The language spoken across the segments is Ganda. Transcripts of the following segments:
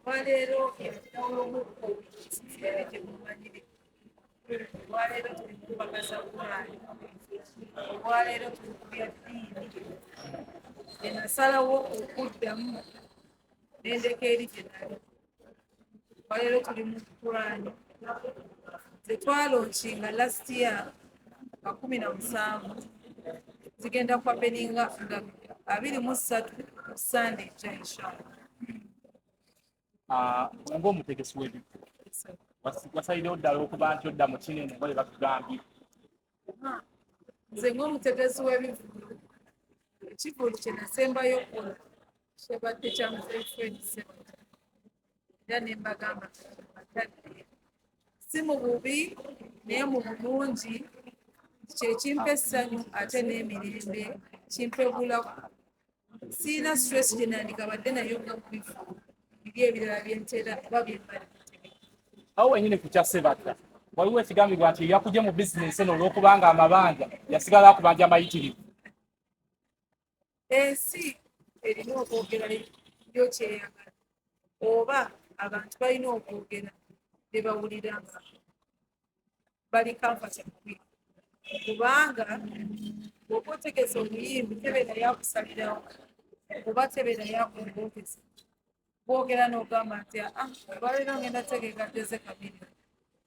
Olwaleero gyemumanyire olwaleero tuli kupakasa bulaali olwaleero tuli kubya ddiini enasalawo okuddamu nendeka eri gyenali olwaleero tuli mu pulaani zetwalonkinga last year 17 zigenda kwapeninga nga 23 Sunday enkya inshallah. Ng'omutegesi w'ebintu wasalirewo ddala okuba nti odda mu kinene nga bwe bakugambye? Nze ng'omutegesi w'ebivulu ekivulu kye nasembayo okukola kyabadde kya mufeefeedi Ssebata era ne mbagamba batadde si mu bubi naye mu bulungi kye kimpa essanyu ate n'emirembe kimpebulaku siina stress gye nandikabadde nayo nga mu bivulu biri ebirala byentera oba byembala. Awo wenyini ku kya Ssebata waliwo ekigambibwa nti yakugye mu bizinensi eno olw'okubanga amabanja yasigala akubanja amayitirivu. Ensi erina okwogera yo kyeyagala oba abantu balina okwogera ne bawulira nga bali comfortable kubanga bw'oba otegese omuyimbi tebeera yakusalirawo oba tebeera yakumbogeza bwogera n'ogamba nti olwaleero ngenda tegeka Jose Chameleone,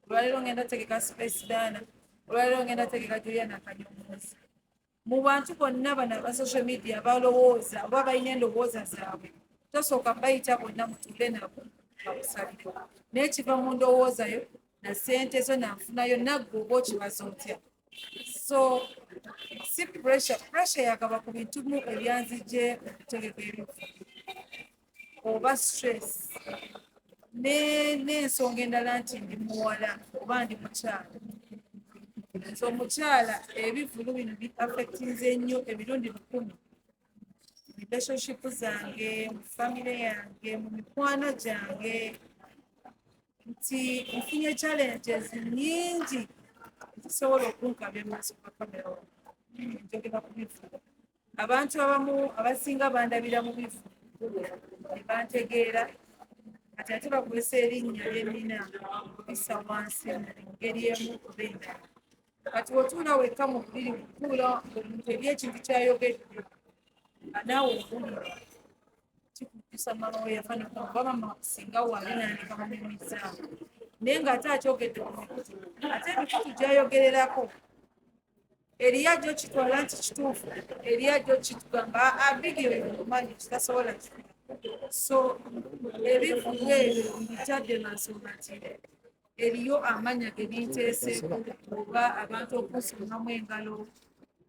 olwaleero ngenda tegeka Space Dana, olwaleero ngenda tegeka Juliana Kanyomozi. Mu bantu bonna bano aba social media balowooza oba balina endowooza zaabwe tosooka bayita bonna mutuule nabo bakusalire n'ekiva mu ndowoozayo na ssente zo nanfunayo nagwe oba okibaza otya. So si pressure yakaba ku bintu mu ebyanzije okutegeka ebintu oba stress n'ensonga endala nti ndi muwala oba ndi mukyala. Nze omukyala ebivulu bino bi affectinze nnyo emirundi 10 mu relationship zange mu famire yange mu mikwano gyange nti nfunye challenges nnyingi zisobola okunkabya maaso ga kamera njogera ku bivulu. Abantu abamu abasinga bandabira mu bivulu ne bantegeera kati ate bakozesa erinnya lyennina okubisa wansi mu ngeri emu oba endala. Kati bw'otuula wekka mu buliri kutuula omuntu eri ekintu kyayogedde naawe okuwulira kikujjusa mama we yafaanana oba mama singa wali nandika mumimizaamu naye ng'ate akyogedde ku mikutu ate emikutu gy'ayogererako eriyo ajja okitwala nti kituufu eriyo ajja okitugamba abigire omanyi kitasobola kituufu. So ebivulu ebyo mbitadde nansonga nti eriyo amanya ge binteeseeko oba abantu okunsibumamu engalo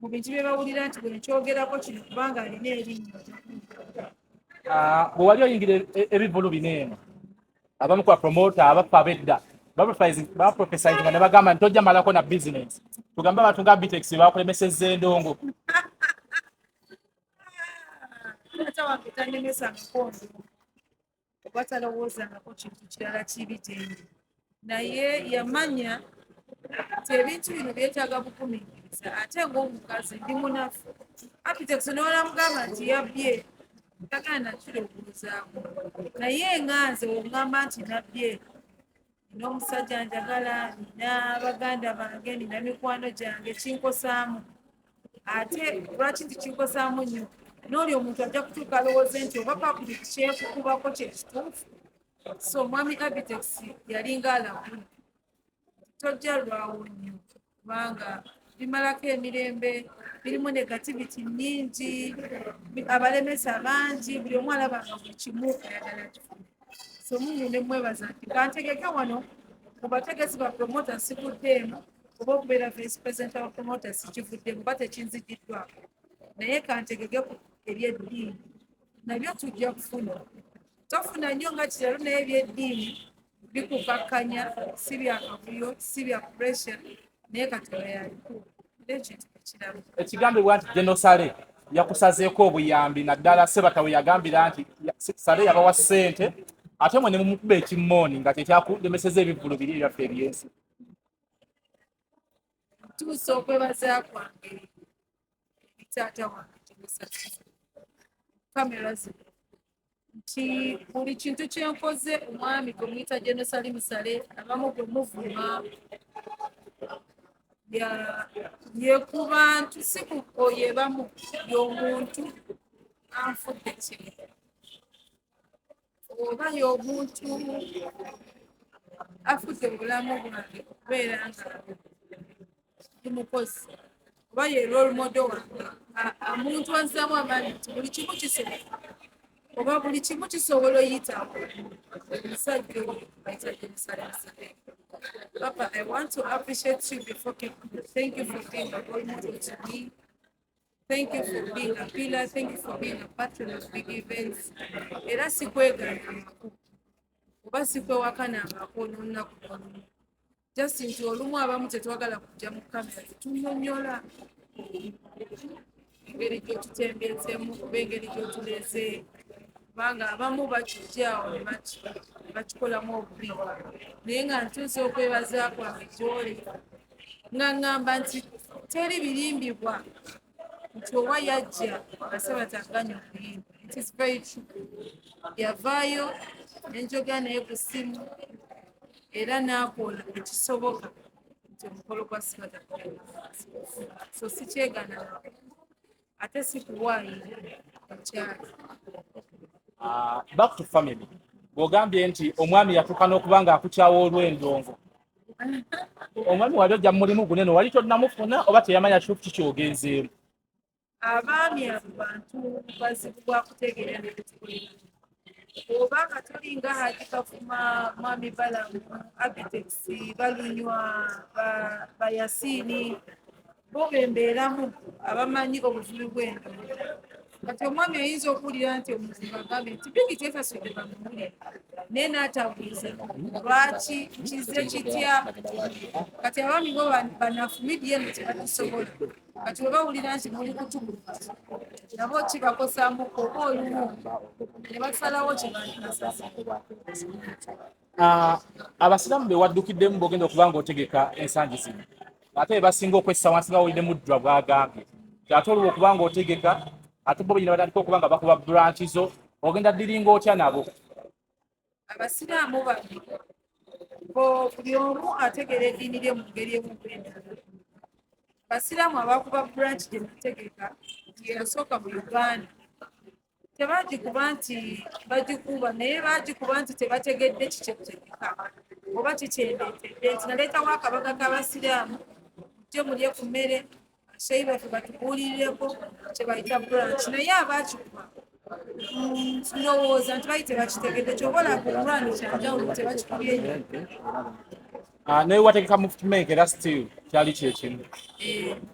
mu bintu bye bawulira nti bwe nkyogerako kino kubanga alina erinnya. Bwe wali oyingira ebivulu bino eno abamu ku bapromota abafa ab'edda baprofesinga ne bagamba nti tojja malako na bizinensi tugambe abantu nga Bitex bakulemesezza endongo. Taata wange tannemesangako ndongo oba talowoozangako kintu kirala kibi gyendi naye yamanya nti ebintu bino byetaaga bugumiikiriza ate ng'omukazi ndi munafu Bitex n'olamugamba nti yabbye tagaana kirowoozaako naye nganze oŋŋamba nti nabbye nina omusajja njagala nina baganda bange nina mikwano gyange kinkosaamu ate lwaki nti kinkosaamu nnyo n'oli omuntu ajja kutuuka alowooze nti oba papuli kyekukubako kye kituufu. So mwami Bitex yalinga alabula tojja lwawo nnyo kubanga bimalako emirembe birimu negativity nnyingi abalemesa bangi buli omu alabanga buli kimu ayagala kifune. So munno ne mwebaza nti kantegeke wano mu bategesi ba promota sikuddeemu oba okubeera vice president wa promota sikivuddeemu oba tekinzigiddwako naye kantegeke ebyeddiini nabyo tujja kufuna. Tofuna nnyo nga kiralo naye ebyeddiini bikukakkanya si byakavuyo si bya pressure naye Katonda yaliko ekintu ekirala. Ekigambibwa nti General Sale yakusazeeko obuyambi naddala Ssebata we yagambira nti Sale yabawa ssente ate mwe ne mumukuba ekimmooni nga tekyakulemeseza ebivulu biri ebyaffe ebyensi. Ntuusa okwebaza kwange eri taata wange Temusa kamera zino nti buli kintu kyenkoze omwami gwe muyita Jenosali Musale abamu gwe muvuma ye ku bantu si kuko yebamu y'omuntu anfudde kiri oba y'omuntu afudde obulamu bwange okubeera nga ndi mukozi oba ye role model wange omuntu anzaamu amaanyi nti buli kimu kisobola oba buli kimu kisobola oyitawo omusajja oyo bayita Jenosali Musale. Papa, I want to appreciate you before people. Thank you for being a role model to me. Thank you for being a pillar. Thank you for being a patron of big events. Era sikweganako oba sikwewakanangako n'olunaku lwonna. Just nti olumu abamu tetwagala kujja mu kamera tunyonyola engeri gy'otutembeezeemu oba engeri gy'otuleeze kubanga abamu bakijjaawo ne bakikolamu obubi naye nga ntuusa okwebaza kwange gy'oli nga ŋŋamba nti teri birimbibwa nti oba yajja asabataganya okuyimba. It is very true. Yavaayo nenjogera naye ku ssimu era n'akola ekisoboka nti omukolo gwa Sabataganya so sikyegana ate sikuwaayira okyali. Back to family. Bw'ogambye nti omwami yatuuka n'okuba ng'akukyawa olw'endongo. Omwami wali ojja mu mulimu gunene wali tonnamufuna oba teyamanya kituufu kikyogenzeemu? Abaami abo bantu bazibu bwa kutegeera n'ebitukolera. Oba nga tolinga Haji Kafuma, Mwami Balamu, Abitex, Balunywa, Bayasiini, bo bembeeramu abamanyi obuzibu bw'endongo. Kati omwami ayinza okuwulira nti omuzibu agambe nti Big Jefferson bamuwulire naye n'atabuuza lwaki kize kitya. Kati abaami bo banafu midiya eno tebatusobola. Kati bwe bawulira nti muli kutubuuza nabo kibakosaamuko oba olumu ne basalawo kye bandikasasa. Abasiraamu be waddukiddemu bw'ogenda okuba ng'otegeka ensangi zino ate be basinga okwessa wansi bawulidde muddwa bw'agambye ate oluba okuba ng'otegeka ate bo benyina batandika okuba nga bakuba branch zo ogenda ddiringa otya nabo? Abasiraamu babbi buli omu ategeera eddiini lye mu ngeri emu bw'endala. Abasiraamu abakuba branch gye nategeka gye yasooka mu Uganda tebagikuba nti bagikuba naye bagikuba nti tebategedde kikyetegeka oba kikyendeetedde nti naleetawo akabaga k'abasiraamu mujje mulye ku mmere basheyi baffe batubuulirireko kye bayita branch naye abaakikuba ndowooza nti bali tebakitegedde kyoba olaba omulwano kyanjawulo tebakikubye nnyo. Naye wategeka Mufti Menk era still kyali kyekimu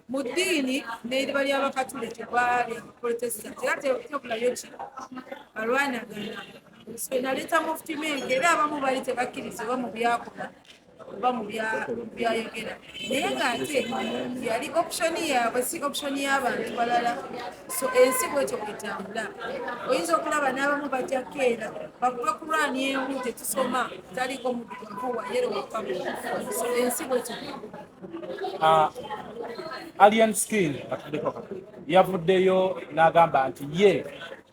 mu ddiini n'eriba ly'abakatule tebali abaprotestant era tebulayo ki balwanagana. Naleeta Mufti Menk era abamu bali tebakkiriza oba mu byakola oba mu byayogera naye ng'ate yali option yaabwe si option y'abantu balala. So ensi bwetyo bwetambula oyinza okulaba n'abamu bajja keera bakuba ku lwani emu tetusoma taliko muddugavu wayero wakamu. So ensi bwetyo. Alien Skin yavuddeyo n'agamba nti ye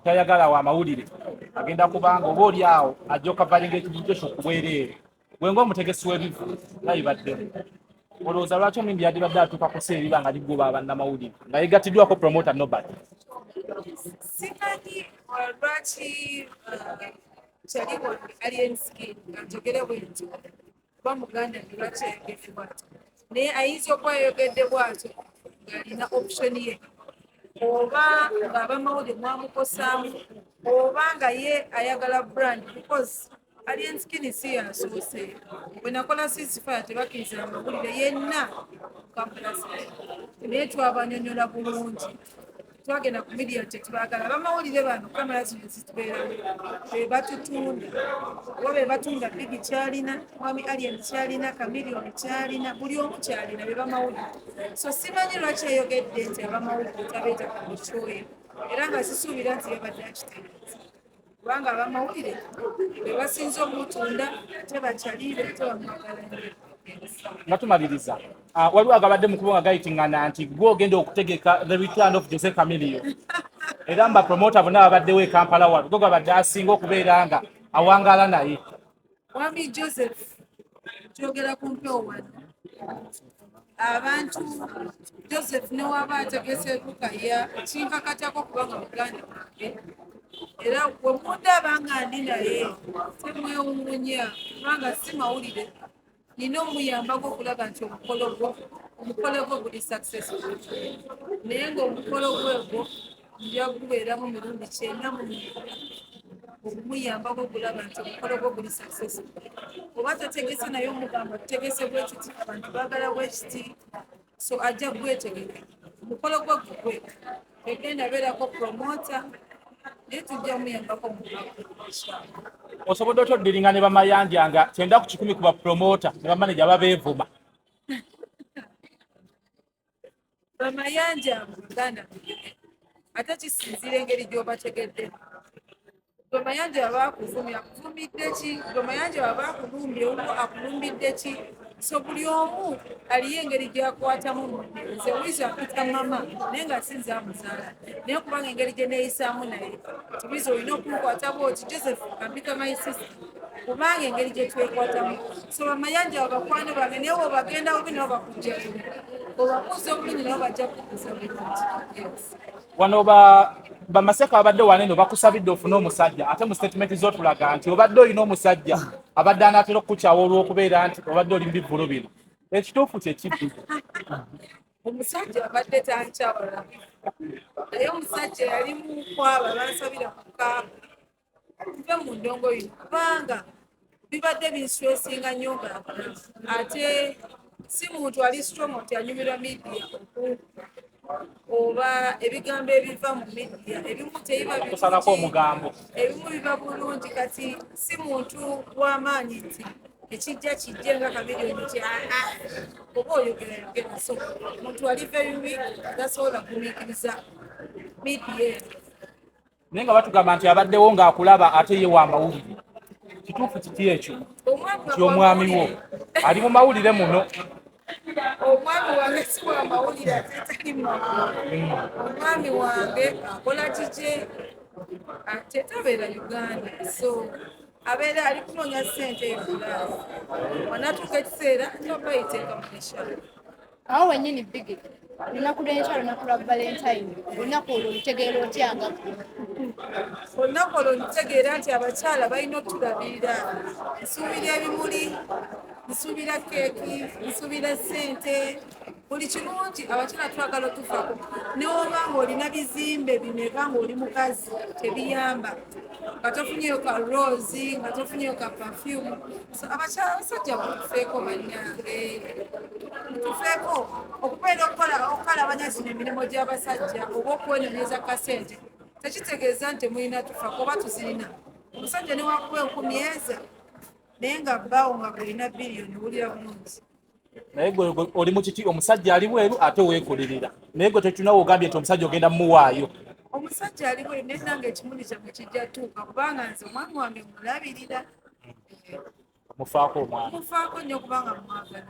tayagala wa mawulire agenda kubanga oba oli awo ajja okavalinga ekibuuzo ekyo ku bwereere gwe ng'omutegesi w'ebivu nayibaddemu. Olowooza lwaki omuyimbi yandibadde atuuka ku seeri nga ligoba bannamawulire nga yegattiddwako promoter Nobody? Simanyi lwaki kyali wange Alien Skin nga njogere bwentyo kuba muganda ndi lwaki yayogedde bwatyo naye ayinza okuba yayogedde bwatyo ng'alina option ye oba ng'abamawulire mwamukosaamu oba nga ye ayagala brand because Alien Skin si yansoose bwe nakola ceasefire tebakkiriza amawulire yenna Kampala naye twabanyonyola bulungi twagenda ku media tetubagala abamawulire bano kamera zino zitubeeramu be batutunda oba be batunda Big kyalina Mwami Alien kyalina Chameleone kyalina buli omu kyalina be bamawulire. So simanyi lwaki yayogedde nti abamawulire tabeeta kamukyoyo era nga zisuubira nti yabadde akitegeeza kubanga abamawulire be basinze omutunda tebakyaliire tebamwagala nnyo. Nga tumaliriza waliwo agabadde mu kubonga gayitingana nti gwe ogenda okutegeka The Return of Jose Chameleone. era mba promota bonna babaddewo e Kampala wano go gabadde asinga okubeera nga awangaala naye. Mwami Joseph kyogera ku mpewo wano abantu Joseph ne waba ategese Lukaya kinkakatako kubanga muganda wange era bwe mundaba nga ndi naye temwewuunya kubanga si mawulire nina omuyambako okulaba nti omukolo gwo guli successful naye ng'omukolo gwegwo nja gubeeramu mirundi 9 okumuyambako okulaba nti omukolo gwo guli successful. Oba tategese naye omugamba tutegese bwe kiti abantu baagala bwe kiti so ajja gwetegeka omukolo gwe gugwe egenda beerako promota naye tujja muyambako Osobola otoddiringa ne bamayanja nga 9 ku 10 ku bapromota ne bamaneja babeevuma. Bamayanja muganda ate kisinziira engeri gy'obategedde. Bamayanja baba akuvumya akuvumidde ki? Bamayanja baba akulumbye oba akulumbidde ki? So buli omu aliyo engeri gy'akwatamu munne. Nze wiza mpita mama naye nga sinze amuzaala naye kubanga engeri gye neeyisaamu naye tibiza olina okumukwata bwoti Joseph ampita my sister kubanga engeri gye twekwatamu. So bamayanja babakwano bange naye bw'obagenda bubi nabo bakujja bubi obakuza obulungi nabo bajja kukuza bulungi. Wano bamaseka babadde wane no bakusabidde ofune omusajja ate mu statement z'otulaga nti obadde olina omusajja abadde anaatera okukukyawa olw'okubeera nti obadde oli mu bivvulu bino. Ekituufu kye kiddu. Omusajja abadde tankyawala naye omusajja yali mu kwaba bansabira kukaaba tuve mu ndongo yino kubanga bibadde binswesinga nnyo ngaakona ate si muntu ali strong nti anyumirwa media oba ebigambo ebiva mu media ebimu tebiba kusalako omugambo ebimu biba bulungi kati si muntu w'amaanyi nti ekijja kijje nga kamiliyoni nti oba oyogera so muntu ali very weak tasobola kumiikiriza media. naye nga batugamba nti abaddewo ng'akulaba ate ye wa mawulire. Kituufu kiti ekyo nti omwami wo ali mu mawulire muno? Omwami wange si wa mawulire ate tali mawulire. Omwami wange akola kikye ate tabeera Uganda so abeera ali kunoonya ssente ebulaayi wanatuuka ekiseera nyoba yiteeka mu eshalo. Awo wennyini bigi olunaku lw'enkya lunaku lwa Valentine olunaku olwo lutegeera otya nga olunaku olwo ntegeera nti abakyala balina okutulabirira nsuubira ebimuli nsuubira keeki nsuubira ssente buli kirungi abakyala twagala otufaako newoba ng'olina bizimbe bimeka ng'oli mukazi tebiyamba nga tofunyeyo ka rose nga tofunyeyo ka perfume abakyala abasajja batufeeko bannyange tufeeko okubeera okukalabanya zino emirimu gy'abasajja oba okwenonyeza kasente tekitegeeza nti mulina tufaako oba tuzirina. Omusajja newakuba 10,000 eza naye nga bbaawo nga bulina biliyoni wulira bulungi. naye gwe oli mu kiti omusajja ali bweru ate weekolerera naye gwe tekinawo ogambye nti omusajja ogenda mumuwaayo. Omusajja ali bweru naye nange ekimuli kyammwe kijja tuuka kubanga nze omwami wange mulabirira mufaako omwana mufaako nnyo kubanga mwagala.